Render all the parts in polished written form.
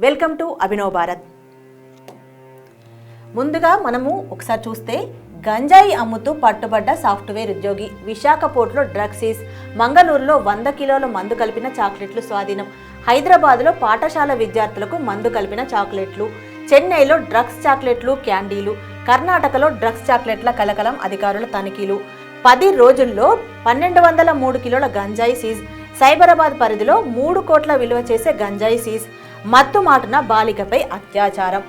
Welcome to Abhinav Bharat. ముందుగా మనము ఒకసారి చూస్తే గంజాయి అమ్ముతూ పట్టుబడ్డ సాఫ్ట్వేర్ ఉద్యోగి, విశాఖ పోర్టులో డ్రగ్స్ సీజ్, మంగళూరులో 100 కిలోల మందు కలిపిన చాక్లెట్లు స్వాధీనం, హైదరాబాద్లో పాఠశాల విద్యార్థులకు మందు కలిపిన చాక్లెట్లు, చెన్నైలో డ్రగ్స్ చాక్లెట్లు క్యాండీలు, కర్ణాటకలో డ్రగ్స్ చాక్లెట్ల కలకలం, అధికారుల తనిఖీలు. 10 రోజుల్లో 1203 కిలోల గంజాయి సీజ్, సైబరాబాద్ పరిధిలో 3 కోట్ల విలువ చేసే గంజాయి సీజ్, మత్తు మాటున బాలికపై అత్యాచారం.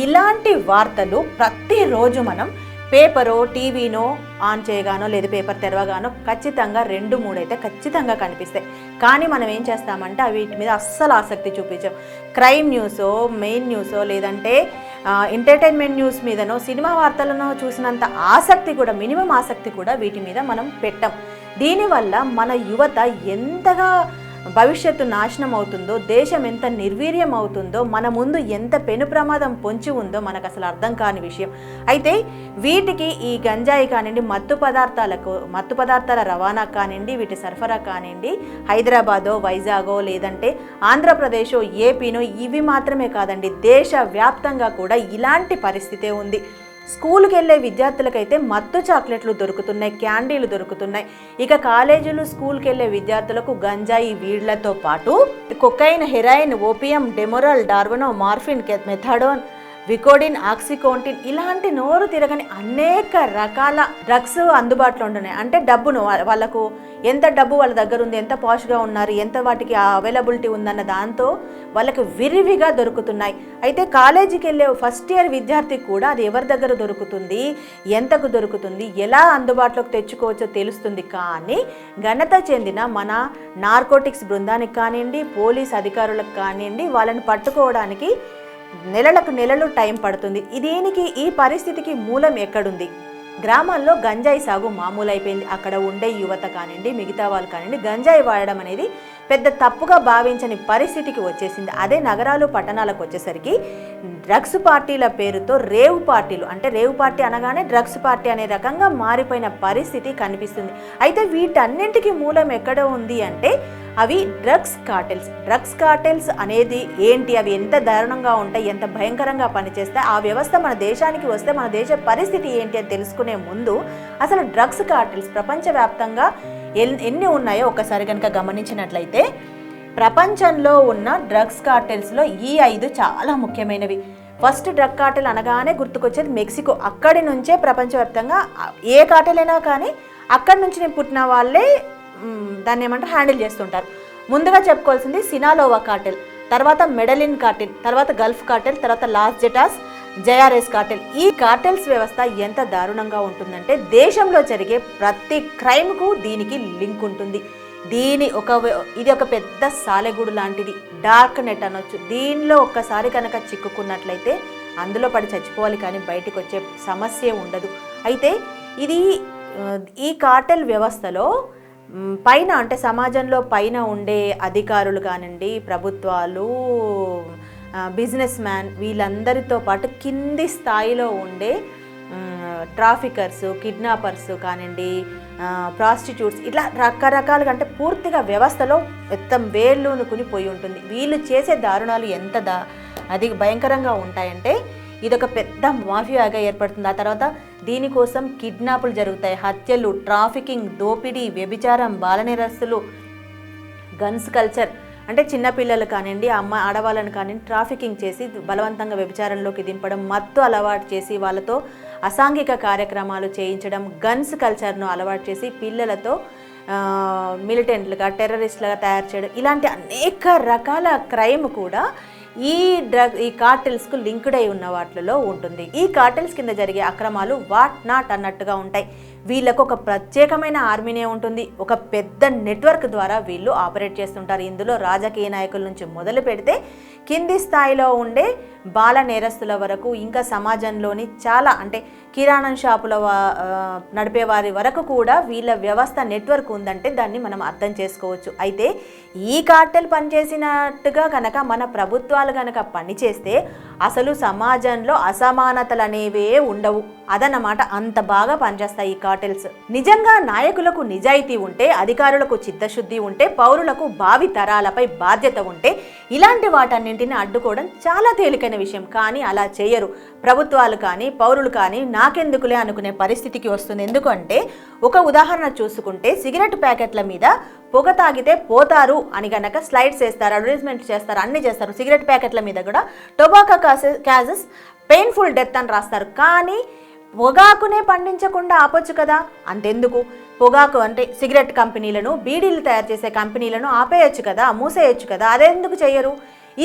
ఇలాంటి వార్తలు ప్రతిరోజు మనం పేపరో టీవీనో ఆన్ చేయగానో లేదా పేపర్ తెరవగానో ఖచ్చితంగా 2-3 అయితే ఖచ్చితంగా కనిపిస్తాయి. కానీ మనం ఏం చేస్తామంటే వీటి మీద అస్సలు ఆసక్తి చూపించాం. క్రైమ్ న్యూసో, మెయిన్ న్యూసో, లేదంటే ఎంటర్టైన్మెంట్ న్యూస్ మీదనో, సినిమా వార్తలను చూసినంత ఆసక్తి కూడా, మినిమం ఆసక్తి కూడా వీటి మీద మనం పెట్టాం. దీనివల్ల మన యువత ఎంతగా భవిష్యత్తు నాశనం అవుతుందో, దేశం ఎంత నిర్వీర్యం అవుతుందో, మన ముందు ఎంత పెను ప్రమాదం పొంచి ఉందో మనకు అసలు అర్థం కాని విషయం. అయితే వీటికి ఈ గంజాయి కానివ్వండి, మత్తు పదార్థాల రవాణా కానివ్వండి, వీటి సరఫరా కానివ్వండి, హైదరాబాదో, వైజాగో, లేదంటే ఆంధ్రప్రదేశో, ఏపీనో, ఇవి మాత్రమే కాదండి, దేశవ్యాప్తంగా కూడా ఇలాంటి పరిస్థితే ఉంది. స్కూల్కి వెళ్ళే విద్యార్థులకైతే మత్తు చాక్లెట్లు దొరుకుతున్నాయి, క్యాండీలు దొరుకుతున్నాయి. ఇక కాలేజీలు, స్కూల్కి వెళ్ళే విద్యార్థులకు గంజాయి వీళ్లతో పాటు కొకైన్, హెరాయిన్, ఓపియం, డెమోరల్, డార్వనో, మార్ఫిన్, మెథాడోన్, వికోడిన్, ఆక్సికోంటిన్ ఇలాంటి నోరు తిరగని అనేక రకాల డ్రగ్స్ అందుబాటులో ఉంటున్నాయి. అంటే డబ్బును వాళ్ళకు ఎంత డబ్బు వాళ్ళ దగ్గర ఉంది, ఎంత పాష్గా ఉన్నారు, ఎంత వాటికి అవైలబిలిటీ ఉందన్న దాంతో వాళ్ళకి విరివిగా దొరుకుతున్నాయి. అయితే కాలేజీకి వెళ్ళే ఫస్ట్ ఇయర్ విద్యార్థికి కూడా అది ఎవరి దగ్గర దొరుకుతుంది, ఎంతకు దొరుకుతుంది, ఎలా అందుబాటులోకి తెచ్చుకోవచ్చో తెలుస్తుంది. కానీ ఘనత చెందిన మన నార్కోటిక్స్ బృందానికి కానివ్వండి, పోలీస్ అధికారులకు కానివ్వండి, వాళ్ళని పట్టుకోవడానికి నెలలు టైం పడుతుంది. దీనికి, ఈ పరిస్థితికి మూలం ఎక్కడుంది? గ్రామాల్లో గంజాయి సాగు మామూలు అయిపోయింది. అక్కడ ఉండే యువత కానివ్వండి, మిగతా వాళ్ళు కానివ్వండి, గంజాయి వాడడం అనేది పెద్ద తప్పుగా భావించని పరిస్థితికి వచ్చేసింది. అదే నగరాలు, పట్టణాలకు వచ్చేసరికి డ్రగ్స్ పార్టీల పేరుతో రేవ్ పార్టీలు, అంటే రేవ్ పార్టీ అనగానే డ్రగ్స్ పార్టీ అనే రకంగా మారిపోయిన పరిస్థితి కనిపిస్తుంది. అయితే వీటన్నింటికి మూలం ఎక్కడ ఉంది అంటే అవి డ్రగ్స్ కార్టెల్స్ అనేది ఏంటి, అవి ఎంత దారుణంగా ఉంటాయి, ఎంత భయంకరంగా పనిచేస్తాయి, ఆ వ్యవస్థ మన దేశానికి వస్తే మన దేశ పరిస్థితి ఏంటి అని తెలుసుకునే ముందు అసలు డ్రగ్స్ కార్టెల్స్ ప్రపంచవ్యాప్తంగా ఎన్ని ఉన్నాయో ఒకసారి కనుక గమనించినట్లయితే, ప్రపంచంలో ఉన్న డ్రగ్స్ కార్టెల్స్లో ఈ 5 చాలా ముఖ్యమైనవి. ఫస్ట్ డ్రగ్ కార్టెల్ అనగానే గుర్తుకొచ్చేది మెక్సికో. అక్కడి నుంచే ప్రపంచవ్యాప్తంగా ఏ కార్టెల్ అయినా కానీ అక్కడి నుంచి పుట్టిన వాళ్ళే దాన్ని ఏమంటారు, హ్యాండిల్ చేస్తుంటారు. ముందుగా చెప్పుకోవాల్సింది సినాలోవా కార్టెల్, తర్వాత మెడలిన్ కార్టెల్, తర్వాత గల్ఫ్ కార్టెల్, తర్వాత లాస్ జెటాస్, జయారెస్ కార్టెల్. ఈ కార్టెల్స్ వ్యవస్థ ఎంత దారుణంగా ఉంటుందంటే దేశంలో జరిగే ప్రతి క్రైమ్కు దీనికి లింక్ ఉంటుంది. ఇది ఒక పెద్ద సాలెగూడు లాంటిది, డార్క్ నెట్ అనొచ్చు. దీనిలో ఒక్కసారి కనుక చిక్కుకున్నట్లయితే అందులో పడి చచ్చిపోవాలి, కానీ బయటకు వచ్చే సమస్య ఉండదు. అయితే ఈ కార్టెల్ వ్యవస్థలో పైన, అంటే సమాజంలో పైన ఉండే అధికారులు కానివ్వండి, ప్రభుత్వాలు, బిజినెస్ మ్యాన్, వీళ్ళందరితో పాటు కింది స్థాయిలో ఉండే ట్రాఫికర్స్, కిడ్నాపర్స్ కానివ్వండి, ప్రాస్టిట్యూట్స్, ఇట్లా రకరకాలుగా, అంటే పూర్తిగా వ్యవస్థలో మొత్తం వేళ్ళూనుకుని పోయి ఉంటుంది. వీళ్ళు చేసే దారుణాలు ఎంత అది భయంకరంగా ఉంటాయంటే ఇదొక పెద్ద మాఫియాగా ఏర్పడుతుంది. ఆ తర్వాత దీనికోసం కిడ్నాపులు జరుగుతాయి, హత్యలు, ట్రాఫికింగ్, దోపిడీ, వ్యభిచారం, బాలనేరస్తులు, గన్స్ కల్చర్, అంటే చిన్నపిల్లలు కానివ్వండి, ఆడవాళ్ళని కానివ్వండి ట్రాఫికింగ్ చేసి బలవంతంగా వ్యభిచారంలోకి దింపడం, మత్తు అలవాటు చేసి వాళ్ళతో అసాంఘిక కార్యక్రమాలు చేయించడం, గన్స్ కల్చర్ను అలవాటు చేసి పిల్లలతో మిలిటెంట్లుగా, టెర్రరిస్టులుగా తయారు చేయడం, ఇలాంటి అనేక రకాల క్రైమ్ కూడా ఈ కార్టెల్స్కు లింక్డ్ అయి ఉన్న వాటిలో ఉంటుంది. ఈ కార్టెల్స్ కింద జరిగే అక్రమాలు వాట్ నాట్ అన్నట్టుగా ఉంటాయి. వీళ్ళకు ఒక ప్రత్యేకమైన ఆర్మీనే ఉంటుంది, ఒక పెద్ద నెట్వర్క్ ద్వారా వీళ్ళు ఆపరేట్ చేస్తుంటారు. ఇందులో రాజకీయ నాయకుల నుంచి మొదలు పెడితే కింది స్థాయిలో ఉండే బాల నేరస్తుల వరకు, ఇంకా సమాజంలోని చాలా, అంటే కిరాణం షాపుల నడిపే వారి వరకు కూడా వీళ్ళ వ్యవస్థ నెట్వర్క్ ఉందంటే దాన్ని మనం అర్థం చేసుకోవచ్చు. అయితే ఈ కార్టెల్ పనిచేసినట్టుగా కనుక మన ప్రభుత్వాలు కనుక పనిచేస్తే అసలు సమాజంలో అసమానతలు అనేవే ఉండవు. అదన్నమాట, అంత బాగా పనిచేస్తాయి ఈ కార్టెల్స్. నిజంగా నాయకులకు నిజాయితీ ఉంటే, అధికారులకు చిత్తశుద్ధి ఉంటే, పౌరులకు భావి తరాలపై బాధ్యత ఉంటే ఇలాంటి వాటన్నింటిని అడ్డుకోవడం చాలా తేలికైన విషయం. కానీ అలా చేయరు ప్రభుత్వాలు కానీ పౌరులు కానీ. నాకెందుకులే అనుకునే పరిస్థితికి వస్తుంది. ఎందుకంటే ఒక ఉదాహరణ చూసుకుంటే, సిగరెట్ ప్యాకెట్ల మీద పొగ తాగితే పోతారు అని గనక స్లైడ్స్ వేస్తారు, అడ్వర్టైజ్మెంట్ చేస్తారు, అన్ని చేస్తారు. సిగరెట్ ప్యాకెట్ల మీద కూడా టొబాకో కాజెస్ పెయిన్ఫుల్ డెత్ అని రాస్తారు. కానీ పొగాకునే పండించకుండా ఆపొచ్చు కదా. అంతెందుకు, పొగాకు అంటే సిగరెట్ కంపెనీలను, బీడీలు తయారు చేసే కంపెనీలను ఆపేయచ్చు కదా, మూసేయచ్చు కదా. అదెందుకు చెయ్యరు?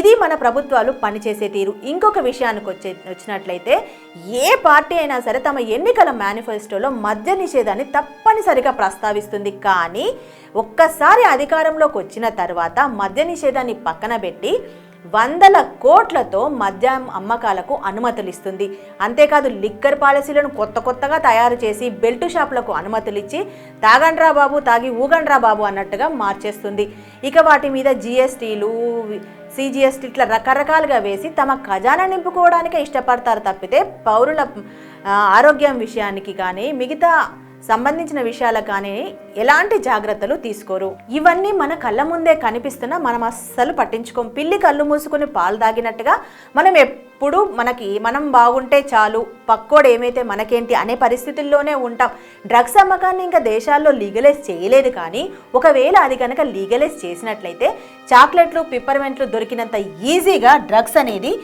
ఇది మన ప్రభుత్వాలు పనిచేసే తీరు. ఇంకొక విషయానికి వచ్చినట్లయితే, ఏ పార్టీ అయినా సరే తమ ఎన్నికల మేనిఫెస్టోలో మద్య నిషేధాన్ని తప్పనిసరిగా ప్రస్తావిస్తుంది. కానీ ఒక్కసారి అధికారంలోకి వచ్చిన తర్వాత మద్య నిషేధాన్ని పక్కన పెట్టి వందల కోట్లతో మద్యం అమ్మకాలకు అనుమతులు ఇస్తుంది. అంతేకాదు లిక్కర్ పాలసీలను కొత్తగా తయారు చేసి బెల్ట్ షాపులకు అనుమతులు ఇచ్చి తాగండ్రా బాబు, తాగి ఊగండ్రా బాబు అన్నట్టుగా మార్చేస్తుంది. ఇక వాటి మీద జిఎస్టీలు, సిజిఎస్టీ ఇట్లా రకరకాలుగా వేసి తమ ఖజానా నింపుకోవడానికే ఇష్టపడతారు తప్పితే పౌరుల ఆరోగ్యం విషయానికి కానీ మిగతా సంబంధించిన విషయాలకు కానీ ఎలాంటి జాగ్రత్తలు తీసుకోరు. ఇవన్నీ మన కళ్ళ ముందే కనిపిస్తున్నా మనం అస్సలు పట్టించుకోం. పిల్లి కళ్ళు మూసుకుని పాలు తాగినట్టుగా మనం ఎప్పుడు మనం బాగుంటే చాలు, పక్కోడు ఏమైతే మనకేంటి అనే పరిస్థితుల్లోనే ఉంటాం. డ్రగ్స్ అమ్మకాన్ని ఇంకా దేశాల్లో లీగలైజ్ చేయలేదు. కానీ ఒకవేళ అది కనుక లీగలైజ్ చేసినట్లయితే చాక్లెట్లు, పిప్పర్మెంట్లు దొరికినంత ఈజీగా డ్రగ్స్ అనేది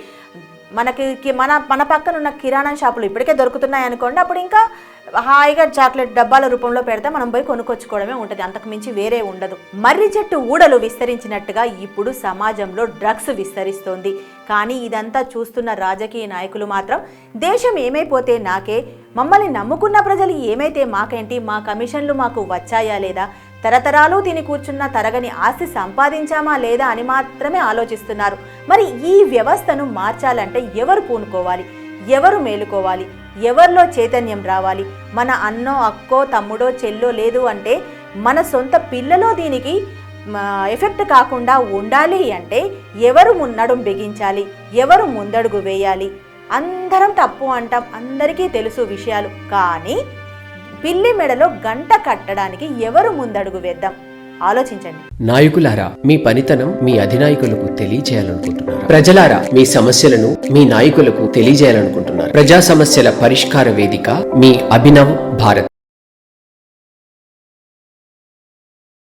మన పక్కన ఉన్న కిరాణా షాపులు ఇప్పటికే దొరుకుతున్నాయి అనుకోండి. అప్పుడు ఇంకా హాయిగా చాక్లెట్ డబ్బాల రూపంలో పెడితే మనం పోయి కొనుక్కొచ్చుకోవడమే ఉంటుంది. అంతకు మించి వేరే ఉండదు. మర్రి చెట్టు ఊడలు విస్తరించినట్టుగా ఇప్పుడు సమాజంలో డ్రగ్స్ విస్తరిస్తోంది. కానీ ఇదంతా చూస్తున్న రాజకీయ నాయకులు మాత్రం దేశం ఏమైపోతే నాకే, మమ్మల్ని నమ్ముకున్న ప్రజలు ఏమైతే మాకేంటి, మా కమిషన్లు మాకు వచ్చాయా లేదా, తరతరాలు తిని కూర్చున్న తరగని ఆస్తి సంపాదించామా లేదా అని మాత్రమే ఆలోచిస్తున్నారు. మరి ఈ వ్యవస్థను మార్చాలంటే ఎవరు పూనుకోవాలి, ఎవరు మేలుకోవాలి, ఎవరిలో చైతన్యం రావాలి? మన అన్నో, అక్కో, తమ్ముడో, చెల్లో లేదు అంటే మన సొంత పిల్లలో దీనికి ఎఫెక్ట్ కాకుండా ఉండాలి అంటే ఎవరు నడుం బిగించాలి, ఎవరు ముందడుగు వేయాలి? అందరం తప్పు అంటాం, అందరికీ తెలుసు విషయాలు. కానీ పిల్లి మెడలో గంట కట్టడానికి ఎవరు ముందడుగు వేద్దాం? ఆలోచించండి. నాయకులారా, మీ పనితనం మీ అధినాయకులకు తెలియజేయాలనుకుంటున్నారు. ప్రజలారా, మీ సమస్యలను మీ నాయకులకు తెలియజేయాలనుకుంటున్నారు. ప్రజా సమస్యల పరిష్కార వేదిక మీ అభినవ్ భారత్.